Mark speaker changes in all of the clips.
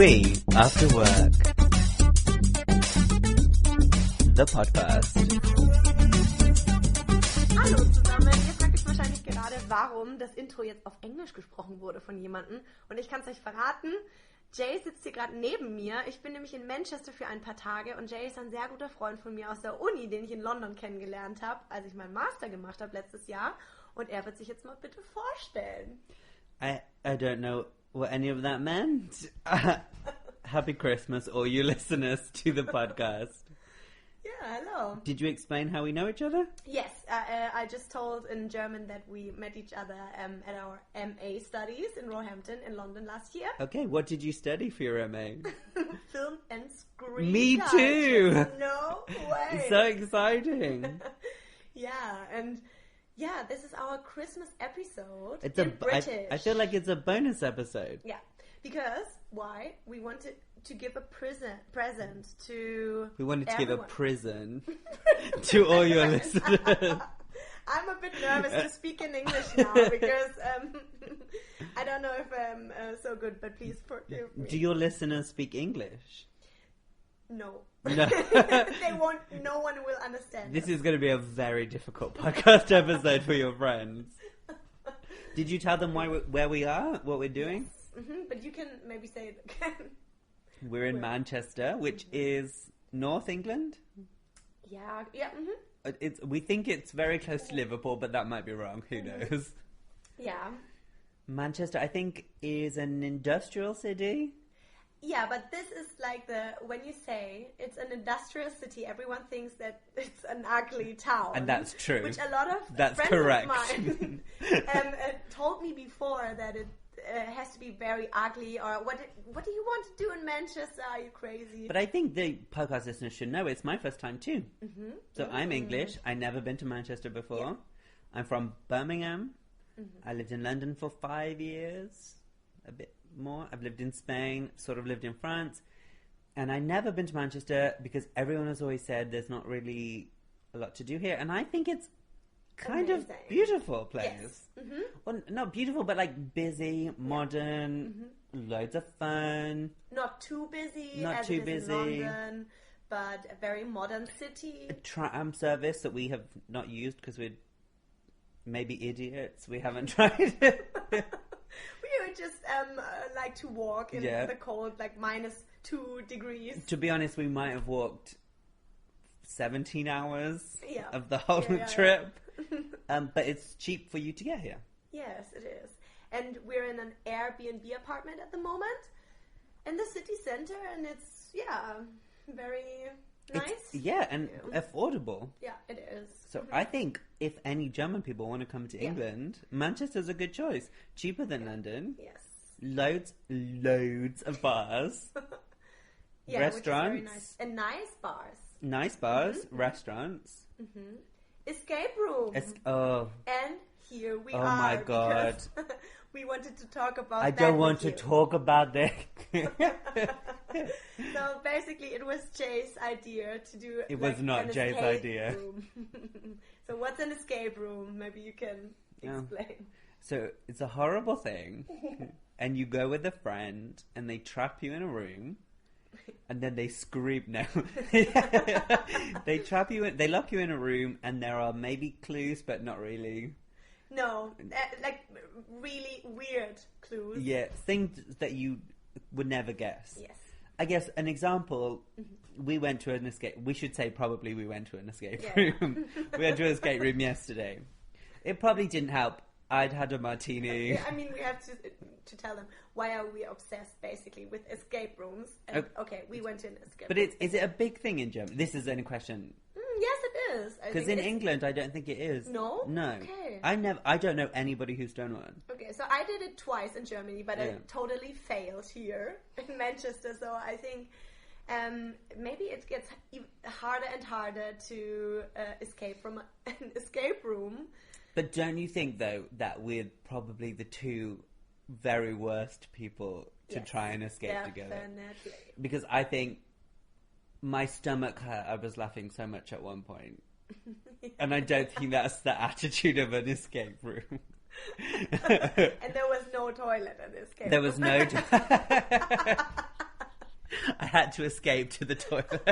Speaker 1: We After Work. The Podcast.
Speaker 2: Hallo zusammen, ihr fragt euch wahrscheinlich gerade, warum das Intro jetzt auf Englisch gesprochen wurde von jemandem. Und ich kann es euch verraten, Jay sitzt hier gerade neben mir. Ich bin nämlich in Manchester für ein paar Tage und Jay ist ein sehr guter Freund von mir aus der Uni, den ich in London kennengelernt habe, als ich meinen Master gemacht habe letztes Jahr. Und er wird sich jetzt mal bitte vorstellen.
Speaker 1: I don't know what any of that meant. Happy Christmas, all you listeners to the podcast.
Speaker 2: Yeah, hello.
Speaker 1: Did you explain how we know each other?
Speaker 2: Yes, I just told in German that we met each other at our MA studies in Roehampton in London last year.
Speaker 1: Okay, what did you study for your MA?
Speaker 2: Film and screen.
Speaker 1: Me
Speaker 2: culture.
Speaker 1: too!
Speaker 2: No way!
Speaker 1: So exciting!
Speaker 2: Yeah, this is our Christmas episode
Speaker 1: It's
Speaker 2: in British.
Speaker 1: I feel like it's a bonus episode.
Speaker 2: Yeah, because why? We wanted to give a present to
Speaker 1: We wanted to
Speaker 2: everyone.
Speaker 1: give a prison to all your listeners.
Speaker 2: I'm a bit nervous to speak in English now because I don't know if I'm so good, but please forgive me.
Speaker 1: Do your listeners speak English?
Speaker 2: No.
Speaker 1: No.
Speaker 2: They won't. No one will understand.
Speaker 1: This is going to be a very difficult podcast episode for your friends. Did you tell them where we are, what we're doing?
Speaker 2: Yes. But you can maybe say it again.
Speaker 1: We're in Manchester, which is North England.
Speaker 2: Yeah.
Speaker 1: We think it's very close to Liverpool, but that might be wrong. Who knows?
Speaker 2: Yeah.
Speaker 1: Manchester, I think, is an industrial city.
Speaker 2: Yeah, but this is like when you say it's an industrial city, everyone thinks that it's an ugly town.
Speaker 1: And that's true.
Speaker 2: Which a lot of
Speaker 1: That's
Speaker 2: friends
Speaker 1: correct.
Speaker 2: of mine told me before that it has to be very ugly, or what do you want to do in Manchester? Are you crazy?
Speaker 1: But I think the podcast listeners should know it's my first time too. Mm-hmm. So I'm English. I've never been to Manchester before. Yeah. I'm from Birmingham. Mm-hmm. I lived in London for 5 years, a bit more. I've lived in Spain, sort of lived in France, and I've never been to Manchester because everyone has always said there's not really a lot to do here, and I think it's kind of beautiful place.
Speaker 2: Yes. Mm-hmm.
Speaker 1: Well, not beautiful, but like busy, modern, loads of fun.
Speaker 2: Not too busy.
Speaker 1: Not
Speaker 2: as
Speaker 1: too
Speaker 2: it is
Speaker 1: busy.
Speaker 2: in London, but a very modern city.
Speaker 1: A tram service that we have not used because we're maybe idiots. We haven't tried it.
Speaker 2: We would just like to walk in the cold, like -2 degrees.
Speaker 1: To be honest, we might have walked 17 hours
Speaker 2: Yeah.
Speaker 1: of the whole trip. But it's cheap for you to get here.
Speaker 2: Yes, it is. And we're in an Airbnb apartment at the moment in the city center, and it's, very nice.
Speaker 1: And affordable.
Speaker 2: Yeah, it is.
Speaker 1: So I think if any German people want to come to England, Manchester's a good choice. Cheaper than London.
Speaker 2: Yes.
Speaker 1: Loads of bars. Restaurants.
Speaker 2: Which is very nice. And nice bars.
Speaker 1: Nice bars, restaurants.
Speaker 2: Mm-hmm. Escape room. And here we are.
Speaker 1: Oh my God.
Speaker 2: We wanted to talk about
Speaker 1: I
Speaker 2: that
Speaker 1: don't want
Speaker 2: with
Speaker 1: to
Speaker 2: you.
Speaker 1: talk about that.
Speaker 2: So basically it was Jay's idea to do
Speaker 1: It was not
Speaker 2: an
Speaker 1: Jay's
Speaker 2: escape
Speaker 1: idea.
Speaker 2: room. So what's an escape room? Maybe you can explain.
Speaker 1: So it's a horrible thing. And you go with a friend and they trap you in a room. And then they scream. No, they trap you in. They lock you in a room, and there are maybe clues, but not really.
Speaker 2: No, like really weird clues.
Speaker 1: Yeah, things that you would never guess.
Speaker 2: Yes.
Speaker 1: I guess an example. We went to an escape. We should say probably we went to an escape
Speaker 2: Yeah.
Speaker 1: room. We went to an escape room yesterday. It probably didn't help. I'd had a martini.
Speaker 2: Yeah, I mean, we have to tell them why are we obsessed basically with escape rooms. And, okay, we went to an escape room.
Speaker 1: But is it a big thing in Germany? This is any question.
Speaker 2: Yes, it is.
Speaker 1: Because in England, I don't think it is.
Speaker 2: No?
Speaker 1: No.
Speaker 2: Okay.
Speaker 1: I don't know anybody who's done one.
Speaker 2: Okay, so I did it twice in Germany, but I totally failed here in Manchester. So I think maybe it gets harder and harder to escape from an escape room.
Speaker 1: But don't you think, though, that we're probably the two very worst people to try and escape together?
Speaker 2: Definitely.
Speaker 1: Because I think my stomach hurt. I was laughing so much at one point. And I don't think that's the attitude of an escape room.
Speaker 2: And there was no toilet in this case.
Speaker 1: There was no I had to escape to the toilet.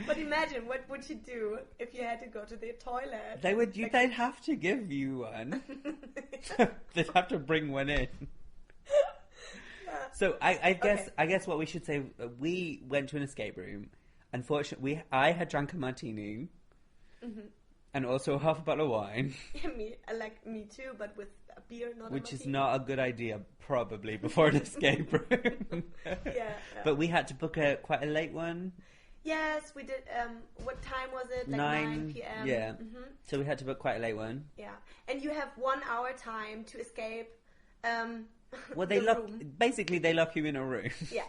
Speaker 2: But imagine, what would you do if you had to go to the toilet?
Speaker 1: They'd have to give you one. They'd have to bring one in. So I guess what we should say, we went to an escape room. Unfortunately, I had drunk a martini. Mm-hmm. And also half a bottle of wine.
Speaker 2: Me too, but with a beer, not
Speaker 1: which
Speaker 2: a
Speaker 1: is not a good idea, probably, before an escape room.
Speaker 2: Yeah.
Speaker 1: But we had to book quite a late one.
Speaker 2: Yes, we did. What time was it? Like 9 p.m.
Speaker 1: Yeah. Mm-hmm. So we had to book quite a late one.
Speaker 2: Yeah. And you have 1 hour time to escape.
Speaker 1: Well, they lock you in a room.
Speaker 2: Yeah.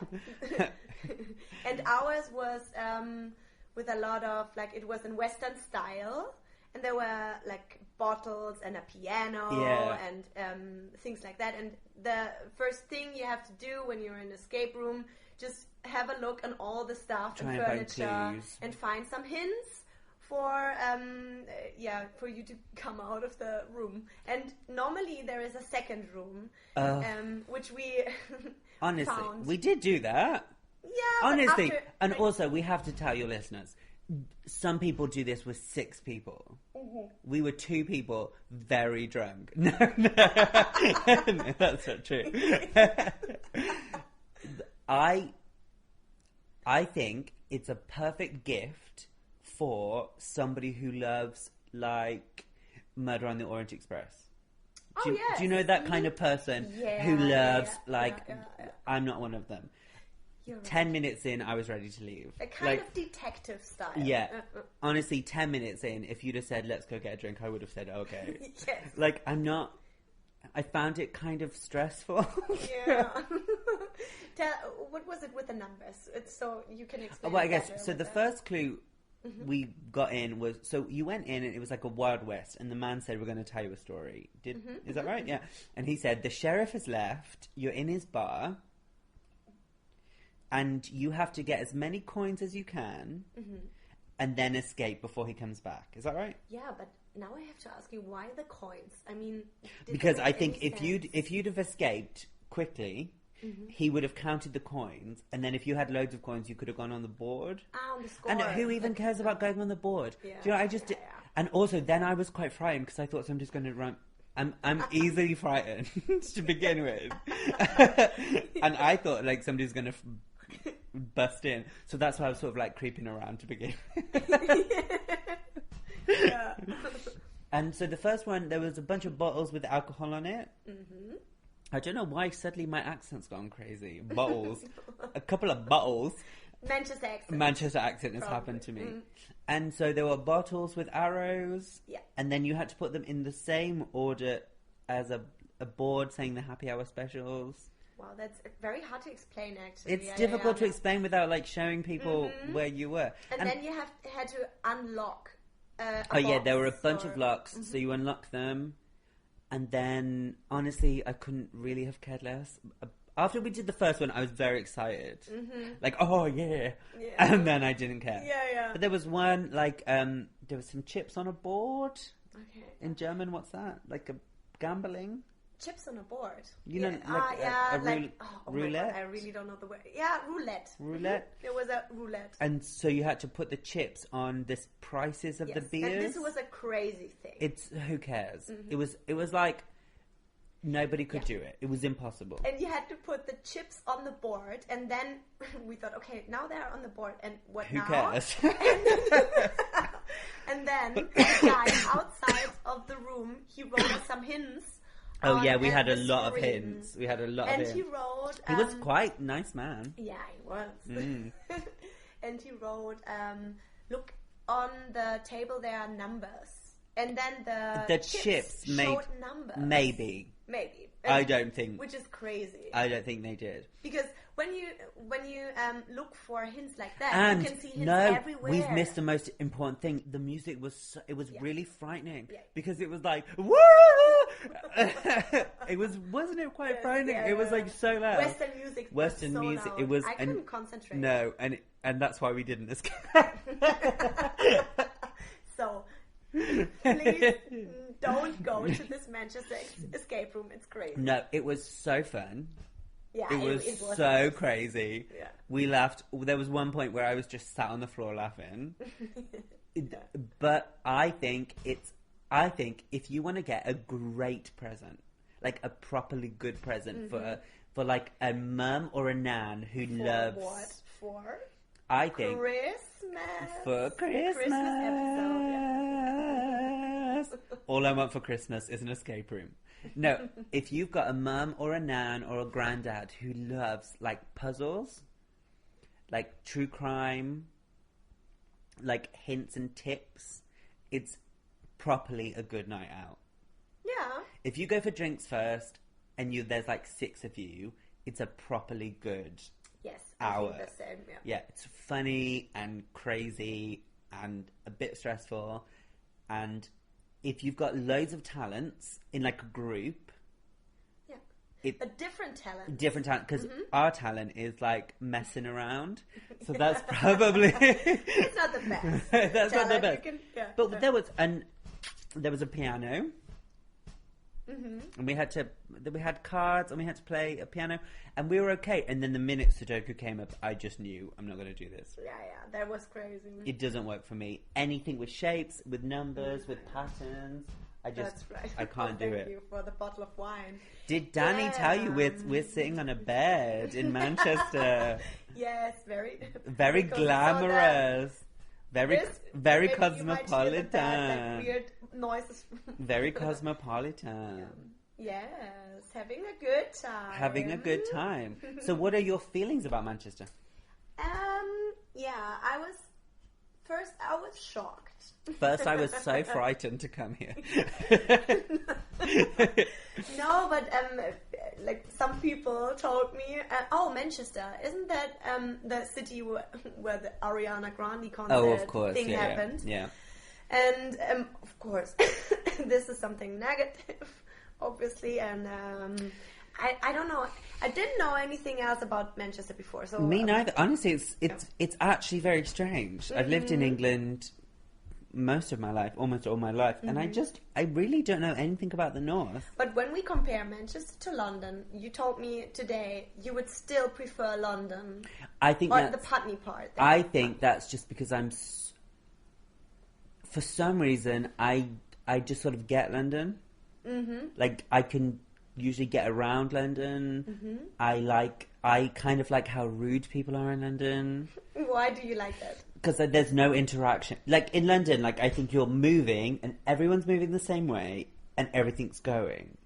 Speaker 2: And ours was with a lot of, like, it was in Western style. And there were, like, bottles and a piano and things like that. And the first thing you have to do when you're in an escape room, just have a look on all the stuff and furniture and find some hints for you to come out of the room. And normally there is a second room, which we
Speaker 1: honestly
Speaker 2: found.
Speaker 1: We did do that.
Speaker 2: Yeah,
Speaker 1: honestly, and also we have to tell your listeners, some people do this with 6 people. Mm-hmm. We were 2 people, very drunk. No, that's not true. I think it's a perfect gift for somebody who loves, like, Murder on the Orient Express. Do you know that kind of person who loves, I'm not one of them. 10 minutes in, I was ready to leave.
Speaker 2: A kind of detective style.
Speaker 1: Yeah. Honestly, 10 minutes in, if you'd have said, let's go get a drink, I would have said, okay.
Speaker 2: Yes.
Speaker 1: Like, I found it kind of stressful.
Speaker 2: Yeah. What was it with the numbers? So you can explain.
Speaker 1: Well, I guess, so the first clue we got in was, so you went in and it was like a Wild West, and the man said, we're going to tell you a story. Is that right? Yeah. And he said, the sheriff has left, you're in his bar, and you have to get as many coins as you can, and then escape before he comes back. Is that right?
Speaker 2: Yeah, but now I have to ask you, why the coins? I mean,
Speaker 1: because I think if you'd have escaped quickly, he would have counted the coins, and then if you had loads of coins, you could have gone on the board.
Speaker 2: On the score.
Speaker 1: And who even cares about going on the board?
Speaker 2: Yeah.
Speaker 1: Do you know? And also, then I was quite frightened because I thought somebody's going to run. I'm easily frightened to begin with, and I thought like somebody's going to bust in. So that's why I was sort of like creeping around to begin with.
Speaker 2: Yeah.
Speaker 1: And so the first one, there was a bunch of bottles with alcohol on it. Mm-hmm. I don't know why suddenly my accent's gone crazy. Bottles. A couple of bottles. Manchester accent has happened to me. Mm. And so there were bottles with arrows.
Speaker 2: Yeah.
Speaker 1: And then you had to put them in the same order as a board saying the happy hour specials.
Speaker 2: Wow, that's very hard to explain, actually.
Speaker 1: It's difficult to explain without like showing people where you were.
Speaker 2: And then you had to unlock
Speaker 1: there were a bunch of locks, so you unlock them. And then, honestly, I couldn't really have cared less. After we did the first one, I was very excited. Mm-hmm. Like, oh, yeah. And then I didn't care.
Speaker 2: Yeah.
Speaker 1: But there was one, like, there was some chips on a board.
Speaker 2: Okay.
Speaker 1: In German, what's that? Like a gambling?
Speaker 2: Chips on a board.
Speaker 1: You know, roulette?
Speaker 2: I really don't know the word. Yeah, roulette.
Speaker 1: Roulette?
Speaker 2: There was a roulette.
Speaker 1: And so you had to put the chips on this prices of the beers.
Speaker 2: And this was a crazy thing.
Speaker 1: Who cares? Mm-hmm. It was like nobody could do it. It was impossible.
Speaker 2: And you had to put the chips on the board, and then we thought, okay, now they're on the board, and what
Speaker 1: Who
Speaker 2: now?
Speaker 1: Cares?
Speaker 2: And then the guy outside of the room, he wrote us some hints.
Speaker 1: Oh yeah, we had a lot of hints.
Speaker 2: And he wrote...
Speaker 1: he was quite a nice man.
Speaker 2: Yeah, he was. Mm. And he wrote, look, on the table there are numbers. And then the chips showed numbers.
Speaker 1: Maybe.
Speaker 2: And
Speaker 1: I don't think...
Speaker 2: Which is crazy.
Speaker 1: I don't think they did.
Speaker 2: Because when you look for hints like that, you can see hints everywhere.
Speaker 1: We've missed the most important thing. The music was really frightening. Yeah. Because it was like, woo! Wasn't it quite frightening?
Speaker 2: Yeah,
Speaker 1: it was like so loud.
Speaker 2: Western music.
Speaker 1: It was.
Speaker 2: I couldn't concentrate.
Speaker 1: No, and that's why we didn't escape.
Speaker 2: So, please don't go to this Manchester escape room. It's crazy.
Speaker 1: No, it was so fun.
Speaker 2: Yeah,
Speaker 1: It was so crazy.
Speaker 2: Yeah.
Speaker 1: We laughed. There was one point where I was just sat on the floor laughing. But I think if you want to get a great present, like a properly good present for like a mum or a nan who loves
Speaker 2: what? For?
Speaker 1: I think
Speaker 2: Christmas.
Speaker 1: For Christmas.
Speaker 2: Christmas episode. Yeah.
Speaker 1: All I want for Christmas is an escape room. No, if you've got a mum or a nan or a granddad who loves like puzzles, like true crime, like hints and tips, it's properly a good night out.
Speaker 2: Yeah.
Speaker 1: If you go for drinks first and there's like 6 of you, it's a properly good hour.
Speaker 2: I think the same,
Speaker 1: Yeah, it's funny and crazy and a bit stressful. And if you've got loads of talents in like a group,
Speaker 2: a different talent.
Speaker 1: Different talent, because our talent is like messing around. So that's probably
Speaker 2: it's not the best.
Speaker 1: That's not the best. But
Speaker 2: so.
Speaker 1: there was a piano. And we had cards, and we had to play a piano, and we were okay. And then the minute Sudoku came up, I just knew I'm not going to do this.
Speaker 2: Yeah, that was crazy.
Speaker 1: It doesn't work for me. Anything with shapes, with numbers, with patterns,
Speaker 2: That's right.
Speaker 1: I can't do it.
Speaker 2: Thank you for the bottle of wine.
Speaker 1: Did Dani tell you we're sitting on a bed in Manchester?
Speaker 2: Yes, very
Speaker 1: glamorous. Very cosmopolitan.
Speaker 2: Like weird noises.
Speaker 1: Very cosmopolitan.
Speaker 2: Yes, having a good time.
Speaker 1: Having a good time. So what are your feelings about Manchester?
Speaker 2: I was shocked.
Speaker 1: First, I was so frightened to come here.
Speaker 2: No, but like some people told me, Manchester, isn't that the city where the Ariana Grande concert thing happened?
Speaker 1: Yeah.
Speaker 2: And of course, this is something negative, obviously, and I don't know. I didn't know anything else about Manchester before. So
Speaker 1: me neither. Honestly, it's actually very strange. I've lived in England most of my life, almost all my life, and I really don't know anything about the north.
Speaker 2: But when we compare Manchester to London, you told me today you would still prefer London.
Speaker 1: I think
Speaker 2: the Putney part.
Speaker 1: I think that's just because for some reason I just sort of get London. Like I can usually get around London. I kind of like how rude people are in London.
Speaker 2: Why do you like that?
Speaker 1: Because there's no interaction. Like in London, like I think you're moving and everyone's moving the same way and everything's going.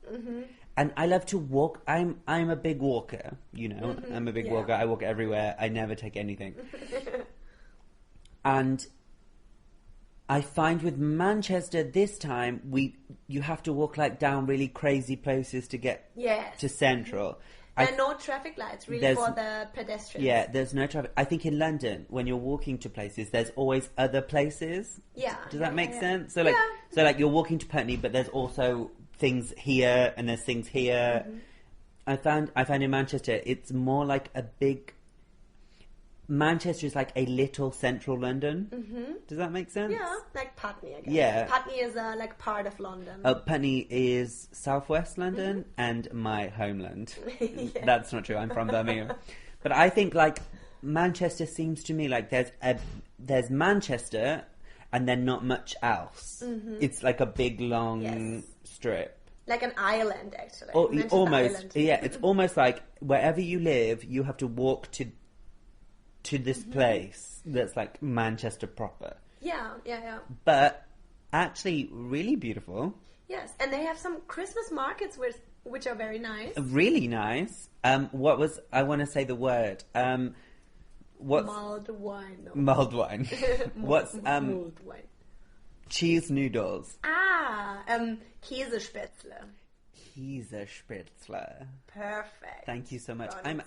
Speaker 1: And I love to walk. I'm a big walker, you know. I'm a big walker. I walk everywhere. I never take anything. And I find with Manchester this time, you have to walk like down really crazy places to get to Central.
Speaker 2: There are no traffic lights really for the pedestrians.
Speaker 1: Yeah, there's no traffic. I think in London, when you're walking to places, there's always other places.
Speaker 2: Yeah.
Speaker 1: Does that make sense? So like you're walking to Putney, but there's also things here and there's things here. I found in Manchester, it's more like a big. Manchester is like a little central London. Does that make sense?
Speaker 2: Yeah, like Putney, I guess.
Speaker 1: Yeah.
Speaker 2: Putney is like part of London.
Speaker 1: Putney is southwest London and my homeland. That's not true. I'm from Birmingham. But I think like Manchester seems to me like there's Manchester and then not much else. It's like a big long strip.
Speaker 2: Like an island, actually.
Speaker 1: Almost.
Speaker 2: Island.
Speaker 1: Yeah, it's almost like wherever you live, you have to walk to this place that's like Manchester proper. Yeah. But actually really beautiful.
Speaker 2: Yes, and they have some Christmas markets which are very nice.
Speaker 1: Really nice. I want to say the word. What's
Speaker 2: mulled wine? No.
Speaker 1: Mulled wine. What's
Speaker 2: mulled wine?
Speaker 1: Cheese noodles.
Speaker 2: Käsespätzle.
Speaker 1: Käsespätzle.
Speaker 2: Perfect.
Speaker 1: Thank you so much. I'm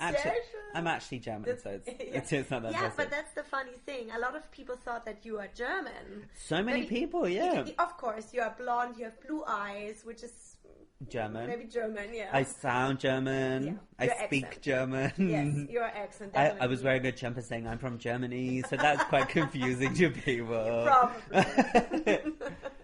Speaker 1: actually German, so it's not that
Speaker 2: Yeah, but that's the funny thing. A lot of people thought that you are German.
Speaker 1: So many people, yeah.
Speaker 2: Of course, you are blonde, you have blue eyes, which is
Speaker 1: German.
Speaker 2: Maybe German, yeah.
Speaker 1: I sound German.
Speaker 2: Yeah.
Speaker 1: I speak
Speaker 2: accent.
Speaker 1: German.
Speaker 2: Yes, your accent, definitely.
Speaker 1: I was wearing a jumper saying I'm from Germany, so that's quite confusing to people.
Speaker 2: Probably.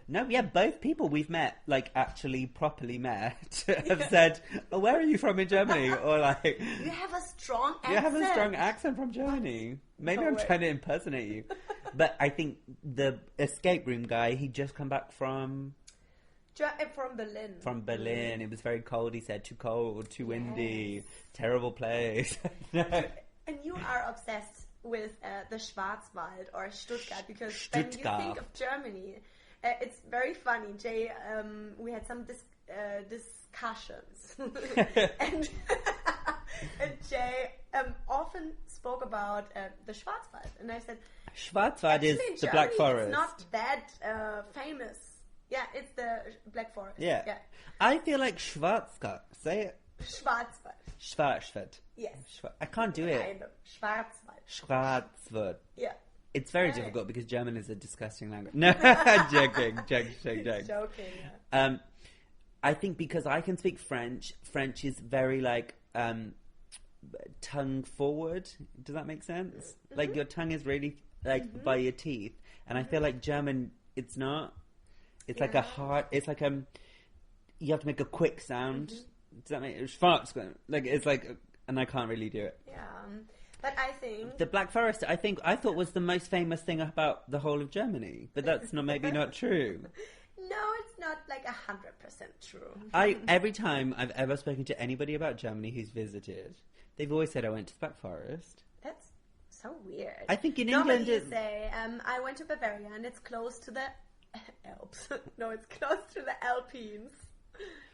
Speaker 1: No, yeah, both people we've met, like, actually properly met, have said, oh, where are you from in Germany? Or, like...
Speaker 2: You have a strong accent.
Speaker 1: You have a strong accent from Germany. Maybe I'm trying to impersonate you. But I think the escape room guy, he'd just come back from...
Speaker 2: From Berlin.
Speaker 1: From Berlin. It was very cold, he said. Too cold, too windy. Terrible place. No.
Speaker 2: And you are obsessed with the Schwarzwald or Stuttgart, because when you think of Germany, it's very funny. Jay, we had some discussions, and Jay often spoke about the Schwarzwald, and I said,
Speaker 1: Schwarzwald is the Black Forest.
Speaker 2: It's not that famous. Yeah, it's the Black Forest.
Speaker 1: Yeah. I feel like Schwarzwald. Say it.
Speaker 2: Schwarzwald.
Speaker 1: Schwarzwald.
Speaker 2: Yes.
Speaker 1: I can't do it.
Speaker 2: I know. Schwarzwald.
Speaker 1: Schwarzwald.
Speaker 2: Yeah.
Speaker 1: It's very difficult because German is a disgusting language. No, joking.
Speaker 2: Joking, yeah.
Speaker 1: I think because I can speak French, French is very, like, tongue forward. Does that make sense? Mm-hmm. Like, your tongue is really, like, by your teeth. And I feel like German, it's not. It's like a hard... It's like, you have to make a quick sound. Mm-hmm. Does that make... Schwarzwald. Like, it's like... And I can't really do it.
Speaker 2: Yeah. But I think...
Speaker 1: The Black Forest, I thought was the most famous thing about the whole of Germany. But that's maybe not true.
Speaker 2: No, it's not like 100% true.
Speaker 1: Every time I've ever spoken to anybody about Germany who's visited, they've always said I went to the Black Forest.
Speaker 2: That's so weird.
Speaker 1: I think in England...
Speaker 2: Normally you say, I went to Bavaria and it's close to the Alps. No, it's close to the Alpines.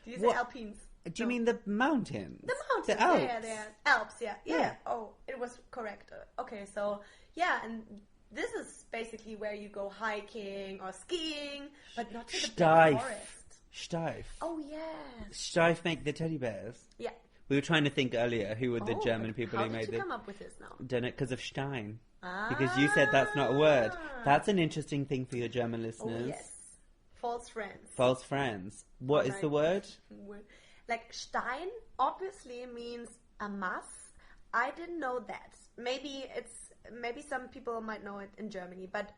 Speaker 2: Do you say Alpines?
Speaker 1: Do you mean the mountains?
Speaker 2: The mountains,
Speaker 1: the Alps.
Speaker 2: Yeah. Alps, yeah. Oh, it was correct. Okay, so, yeah, and this is basically where you go hiking or skiing, but not to the Black Forest.
Speaker 1: Steif.
Speaker 2: Oh, yes.
Speaker 1: Steif make the teddy bears.
Speaker 2: Yeah.
Speaker 1: We were trying to think earlier who were the German people who made
Speaker 2: How did you come up with this now?
Speaker 1: Done it because of Stein. Because you said that's not a word. That's an interesting thing for your German listeners.
Speaker 2: Oh, yes. False friends.
Speaker 1: False friends. What is the word?
Speaker 2: Like, Stein obviously means a mass. I didn't know that. Maybe some people might know it in Germany, but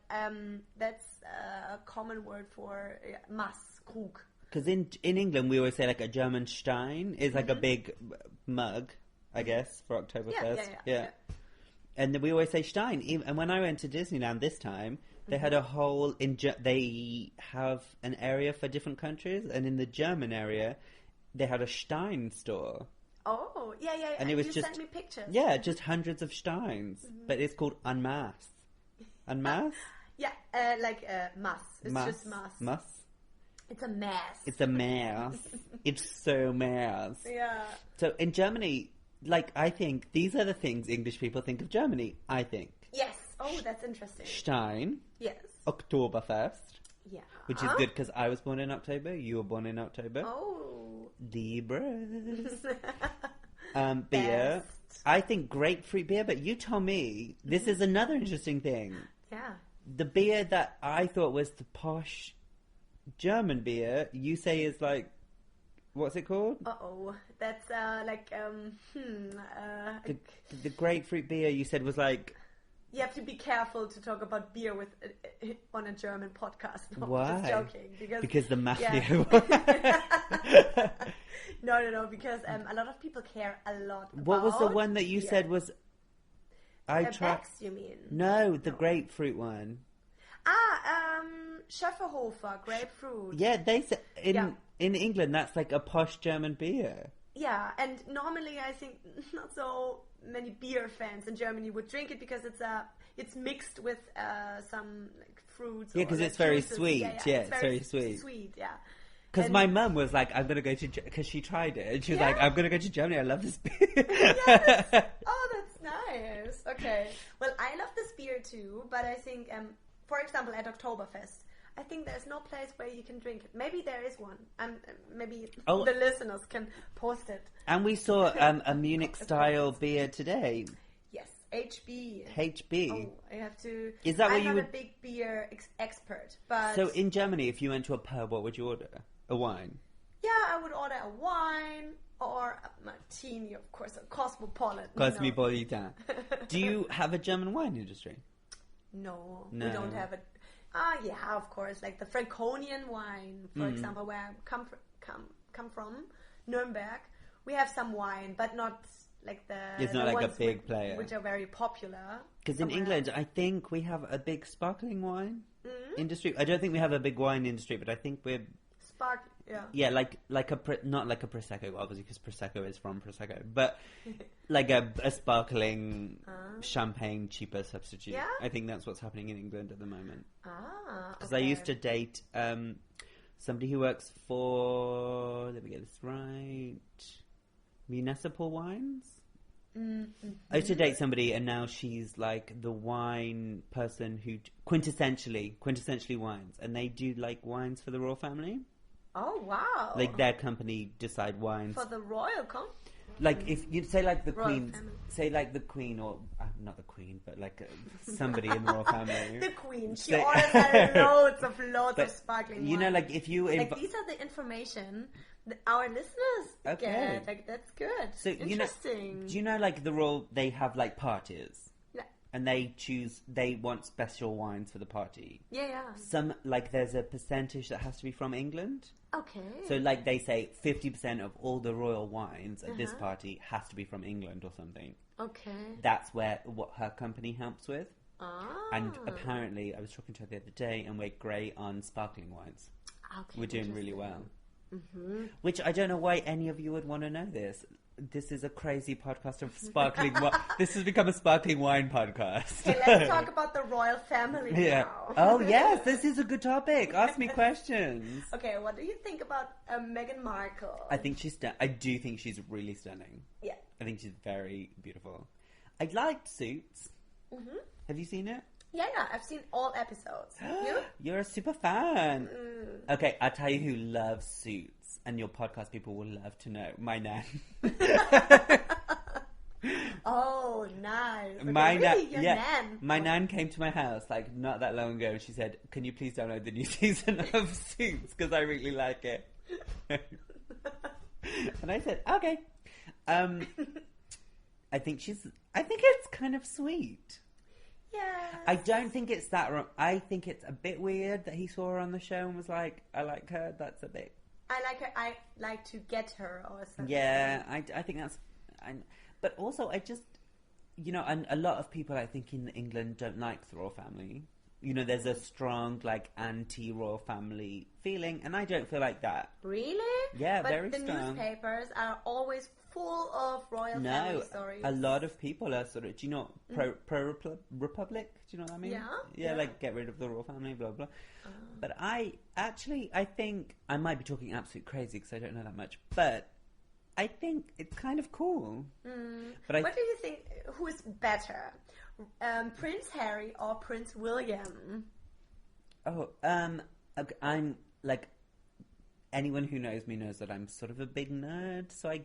Speaker 2: that's a common word for Mass, Krug.
Speaker 1: Because in England we always say like a German Stein is like a big mug, I guess, for Oktoberfest. Yeah. And we always say Stein. And when I went to Disneyland this time, they had a whole... They have an area for different countries, and in the German area, they had a Stein store.
Speaker 2: Oh, yeah.
Speaker 1: And it was
Speaker 2: you
Speaker 1: just...
Speaker 2: sent me pictures.
Speaker 1: Yeah, just hundreds of Steins. But it's called en masse. En masse?
Speaker 2: Yeah, like mass. It's just mass.
Speaker 1: Mass?
Speaker 2: It's a mass.
Speaker 1: It's a mass. It's so mass.
Speaker 2: Yeah.
Speaker 1: So in Germany... Like, I think these are the things English people think of Germany, I think.
Speaker 2: Yes. Oh, that's interesting.
Speaker 1: Stein.
Speaker 2: Yes.
Speaker 1: Oktoberfest.
Speaker 2: Yeah.
Speaker 1: Which is good because I was born in October, you were born in October.
Speaker 2: Oh.
Speaker 1: Libras. Beer.
Speaker 2: Best.
Speaker 1: I think grapefruit beer, but you tell me, this is another interesting thing.
Speaker 2: Yeah.
Speaker 1: The beer that I thought was the posh German beer, you say is like... What's it called?
Speaker 2: That's
Speaker 1: the grapefruit beer you said was like...
Speaker 2: You have to be careful to talk about beer on a German podcast. No,
Speaker 1: why?
Speaker 2: I'm just joking.
Speaker 1: Because the mafia...
Speaker 2: Yeah. No, because a lot of people care a lot about...
Speaker 1: What was the one that you said was...
Speaker 2: Becks, you mean?
Speaker 1: No, the grapefruit one.
Speaker 2: Schöfferhofer, grapefruit.
Speaker 1: Yeah, they said... In England, that's like a posh German beer.
Speaker 2: Yeah, and normally I think not so many beer fans in Germany would drink it because it's mixed with some like fruits.
Speaker 1: Yeah, because it's very sweet. Yeah, it's very sweet.
Speaker 2: Sweet, yeah.
Speaker 1: Because my mum was like, I'm going to go to... Because she tried it. And she was like, I'm going to go to Germany. I love this beer.
Speaker 2: That's nice. Okay. Well, I love this beer too, but I think, for example, at Oktoberfest, I think there's no place where you can drink it. Maybe there is one. Maybe the listeners can post it.
Speaker 1: And we saw a Munich-style beer today.
Speaker 2: Yes, HB.
Speaker 1: HB.
Speaker 2: Oh, I have to...
Speaker 1: Is that
Speaker 2: I'm not a big beer expert, but...
Speaker 1: So in Germany, if you went to a pub, what would you order? A wine?
Speaker 2: Yeah, I would order a wine or a martini, of course, a cosmopolitan.
Speaker 1: Cosmopolitan. Do you have a German wine industry?
Speaker 2: No, we don't have it. Yeah, of course. Like the Franconian wine, for example, where I come from, Nuremberg. We have some wine, but not like
Speaker 1: It's not like a big player.
Speaker 2: Which are very popular.
Speaker 1: Because in England, I think we have a big sparkling wine industry. I don't think we have a big wine industry, but I think we're... Yeah, not like a Prosecco, obviously, because Prosecco is from Prosecco, but like a sparkling champagne cheaper substitute.
Speaker 2: Yeah?
Speaker 1: I think that's what's happening in England at the moment. Because
Speaker 2: Okay.
Speaker 1: I used to date somebody who works for, let me get this right, Municipal Wines. I used to date somebody, and now she's like the wine person who quintessentially wines, and they do like wines for the royal family.
Speaker 2: Oh, wow.
Speaker 1: Like their company decide wines
Speaker 2: For the royal
Speaker 1: like if you say like the
Speaker 2: Royal
Speaker 1: queen,
Speaker 2: family.
Speaker 1: say like the queen, or not the queen, but like somebody in the royal family.
Speaker 2: The queen. She
Speaker 1: Say-
Speaker 2: orders loads of
Speaker 1: But,
Speaker 2: sparkling
Speaker 1: you know,
Speaker 2: wine.
Speaker 1: like if you
Speaker 2: Like these are the information that our listeners
Speaker 1: Okay.
Speaker 2: get. Like that's good.
Speaker 1: so you know,
Speaker 2: Interesting.
Speaker 1: do you know like the royal? They have like parties.
Speaker 2: Yeah.
Speaker 1: And they want special wines for the party.
Speaker 2: Yeah.
Speaker 1: Some, like, there's a percentage that has to be from England.
Speaker 2: Okay.
Speaker 1: So, like, they say 50% of all the royal wines at this party has to be from England or something.
Speaker 2: Okay.
Speaker 1: That's what her company helps with.
Speaker 2: Ah.
Speaker 1: And apparently, I was talking to her the other day, and we're great on sparkling wines.
Speaker 2: Okay,
Speaker 1: We're doing really well.
Speaker 2: Mm-hmm.
Speaker 1: Which I don't know why any of you would want to know this. This is a crazy podcast of sparkling wine. This has become a sparkling wine podcast.
Speaker 2: Okay, let's talk about the royal family
Speaker 1: Yeah.
Speaker 2: now.
Speaker 1: Oh, yes, this is a good topic. Ask me questions.
Speaker 2: Okay, what do you think about Meghan Markle?
Speaker 1: I do think she's really stunning.
Speaker 2: Yeah.
Speaker 1: I think she's very beautiful. I liked Suits.
Speaker 2: Mm-hmm.
Speaker 1: Have you seen it?
Speaker 2: Yeah, I've seen all episodes. You?
Speaker 1: You're a super fan. Okay, I'll tell you who loves Suits, and your podcast people will love to know. My nan.
Speaker 2: Oh, nice. Okay,
Speaker 1: My
Speaker 2: really? Your nan?
Speaker 1: My nan came to my house like not that long ago, and she said, "Can you please download the new season of Suits because I really like it." And I said, "Okay." I think it's kind of sweet.
Speaker 2: Yeah.
Speaker 1: I don't think it's that wrong. I think it's a bit weird that he saw her on the show and was like, "I like her." That's a bit.
Speaker 2: I like her. I like to get her or something.
Speaker 1: Yeah, I think that's. But also, I just, and a lot of people I think in England don't like the royal family. You know, there's a strong like anti-royal family feeling, and I don't feel like that.
Speaker 2: Really?
Speaker 1: Yeah,
Speaker 2: but
Speaker 1: very
Speaker 2: the
Speaker 1: strong.
Speaker 2: newspapers are always full of royal family stories.
Speaker 1: A lot of people are sort of. Do you know pro-republic? Do you know what I mean?
Speaker 2: Yeah.
Speaker 1: Like get rid of the royal family, blah blah. But I think I might be talking absolute crazy because I don't know that much, but I think it's kind of cool. But
Speaker 2: what do you think? Who is better, Prince Harry or Prince William?
Speaker 1: Oh, okay, I'm like anyone who knows me knows that I'm sort of a big nerd, so I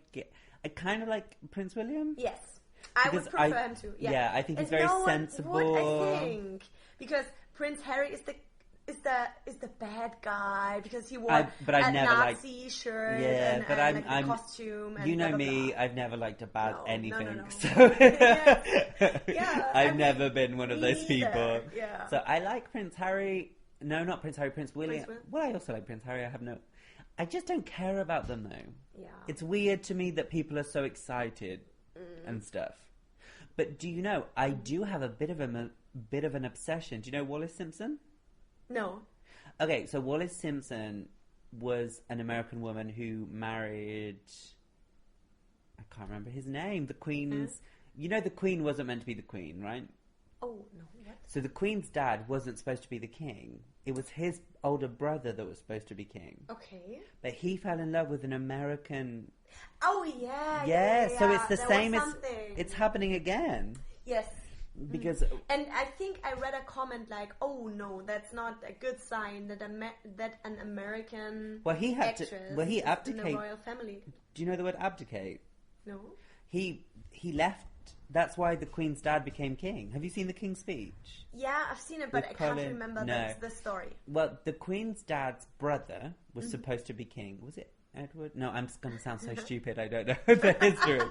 Speaker 1: kind of like Prince William.
Speaker 2: Yes, I would
Speaker 1: Because
Speaker 2: prefer him to. Yeah,
Speaker 1: I think he's
Speaker 2: And
Speaker 1: very
Speaker 2: no one
Speaker 1: sensible.
Speaker 2: would, I think, because Prince Harry is the bad guy because he wore
Speaker 1: I
Speaker 2: a
Speaker 1: never
Speaker 2: Nazi shirt
Speaker 1: Yeah, but
Speaker 2: and
Speaker 1: I'm
Speaker 2: a costume. And
Speaker 1: you know
Speaker 2: blah, blah,
Speaker 1: me,
Speaker 2: blah.
Speaker 1: I've never liked a bad
Speaker 2: No,
Speaker 1: anything.
Speaker 2: no.
Speaker 1: So
Speaker 2: Yeah,
Speaker 1: I've
Speaker 2: I mean,
Speaker 1: never been one of
Speaker 2: me
Speaker 1: those people.
Speaker 2: neither, yeah.
Speaker 1: So I like Prince Harry. No, not Prince Harry. Prince William.
Speaker 2: Prince
Speaker 1: Well, I also like Prince Harry. I just don't care about them though.
Speaker 2: Yeah.
Speaker 1: It's weird to me that people are so excited and stuff. But do you know? I do have a bit of an obsession. Do you know Wallace Simpson?
Speaker 2: No.
Speaker 1: Okay, so Wallace Simpson was an American woman who married... I can't remember his name. The Queen's... You know the Queen wasn't meant to be the Queen, right?
Speaker 2: Oh, no. What?
Speaker 1: So the Queen's dad wasn't supposed to be the king. It was his older brother that was supposed to be king.
Speaker 2: Okay.
Speaker 1: But he fell in love with an American...
Speaker 2: Oh, yeah.
Speaker 1: Yeah, so it's the
Speaker 2: There
Speaker 1: same
Speaker 2: was
Speaker 1: as...
Speaker 2: something.
Speaker 1: It's happening again.
Speaker 2: Yes.
Speaker 1: Because...
Speaker 2: And I think I read a comment like, "Oh no, that's not a good sign that an American
Speaker 1: Well, he had
Speaker 2: actress
Speaker 1: to... Well, he
Speaker 2: is in
Speaker 1: abdicated...
Speaker 2: the royal family."
Speaker 1: Do you know the word abdicate?
Speaker 2: No.
Speaker 1: He left. That's why the Queen's dad became king. Have you seen the King's Speech?
Speaker 2: Yeah, I've seen it, but
Speaker 1: With
Speaker 2: I can't
Speaker 1: Colin-
Speaker 2: remember
Speaker 1: No.
Speaker 2: the story.
Speaker 1: Well, the Queen's dad's brother was supposed to be king. Was it Edward? No, I'm just going to sound so stupid. I don't know the history.